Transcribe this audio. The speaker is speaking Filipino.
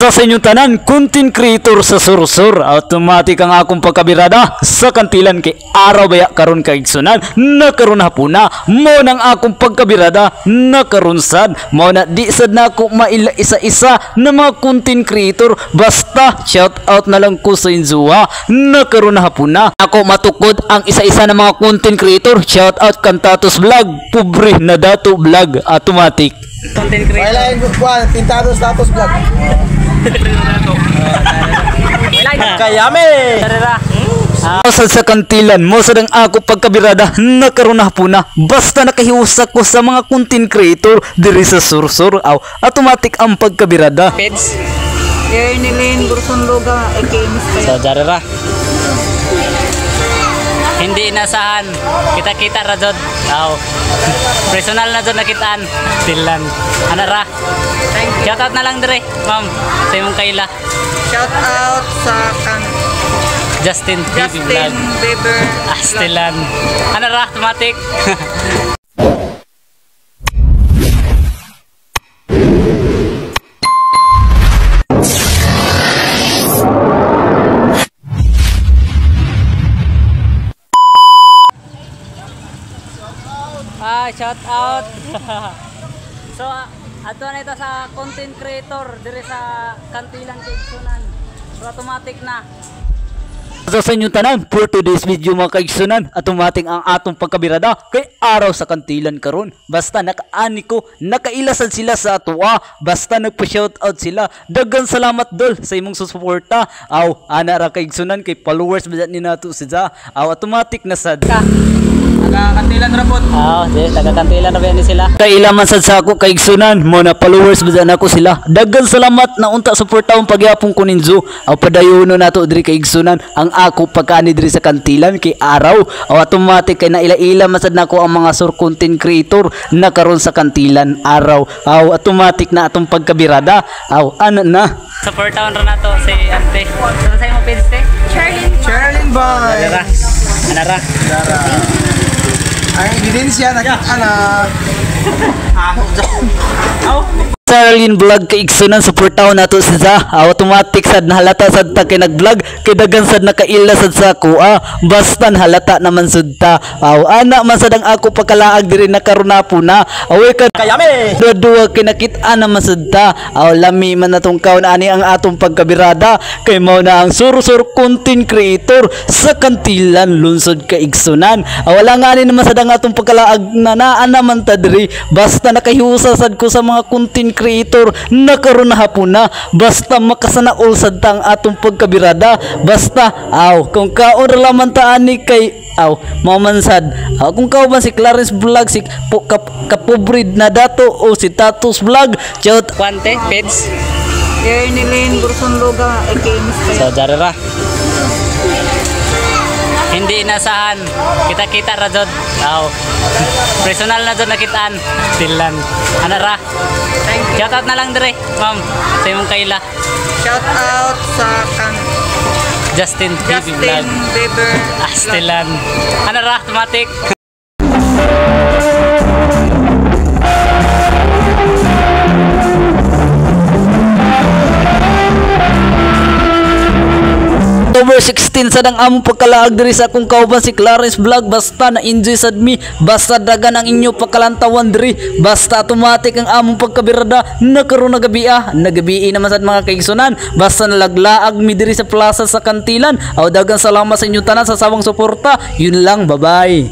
Sa inyong tanan, content creator sa Sursur, automatic ang akong pagkabirada sa kantilan kay araw baya karon kaigsunan, nakaron hapuna, mo nang akong pagkabirada, nakaron sad, mo na di sad na ako maila isa-isa na mga content creator, basta shout out na lang ko sa inzuha, nakaron hapuna. Ako matukod ang isa-isa na mga content creator, shout out Kantatos Vlog, Pobre na Dato Vlog, automatic. Content creator. Wala yung buwan, Pintados Datos Vlog. Kayame! Sa kantilan mo sa dang ako pagkabirada, nakaroon na po na, basta nakahiusak ko sa mga content creator diri sa Sursur, automatic ang pagkabirada. Peds. Ernilin Burson Loga, aka Mr. So jarira, hindi inasahan, kita-kita ra jud. Personal na jud nakitaan. Tilan. Ana ra. Shout out na lang dire, ma'am. Sa imong kaila. Shout out sa Justin Justin Vlog. Bieber. Tilan. Ana ra, automatic. Shout out. So ato na ito sa content creator dire sa kantilan kay Sunan. So automatic na. So sa inyong tanan, for today's video mga kaigsunan, automatic ang atong pagkabirada kay araw sa kantilan karon. Basta nakaani ko, nakailasad sila sa atoa, basta nagpa-shoutout sila. Daghang salamat dol sa imong susuporta. Ana ra kaigsunan kay followers ba ni nato siya. Automatic na sad. Kantilan rapot. Taga-kantilan na ba ni sila? Kailaman sad sa ako kaigsunan, mo na followers ba na ko sila. Daghang salamat na unta suportahon pagyapon ko ninyo. Padayono nato diri kaigsunan ang ako pagkaani diri sa kantilan kay araw. Automatic kay naila-ila masad nako ang mga sur content creator na karon sa kantilan araw. Automatic na atong pagkabirada. Ano na? Supportaon ra nato si Ante. Ano sa imong page te? Charlene Boy! Ana ra. Ang ebidensya nakita na Charlene Vlog kay igsunan suportaw nato siya. Automatic sad nahalata sad ta kay nag-vlog kay daghan sad nakaila sad sa ako. Basta halata naman sad ta. Ana man sad ang ako pagkalaag diri nakaron na po na. Away ka Kayame! duwa kay nakit-an naman sad ta. Lami man natong kaon ani ang atong pagkabirada kay mao na ang Sursur content creator sa kantilan lungsod kay igsunan. Wala nga ni naman sad ang atong pagkalaag na naa naman ta diri. Basta nakahiusa sad ko sa mga content creator nakaroon na hapon na, basta makasanaol sad ta ang atong pagkabirada. Basta kung kaon ra lamang ta ani kay mamansad kung kauban si Clarence Vlog, si Kapobre na Dato o si Tatos Vlog, shout Kwante, page. Ernilin Burson Loga, aka Mr. So jarira. Hindi inasahan, kita-kita ra jud. Personal na jud nakitaan. Tilan. Ana ra. Shout out na lang dire, ma'am. Sa imong kaila. Shout out sa Justin Justin Vlog. Bieber. Tilan. Ana ra, automatic. October 16 sad ang among pagkalaag diri sa akong kauban si Clarence Vlog. Basta na enjoy sad mi, basta dagan ang inyo pagkalantawan diri, basta automatic ang among pagkabirada nakaroon na gabi naman sad mga kaigsunan. Basta nalaglaag mi diri sa plaza sa kantilan. Dagan salamat sa inyo tanan sa sawang suporta. Yun lang, bye bye.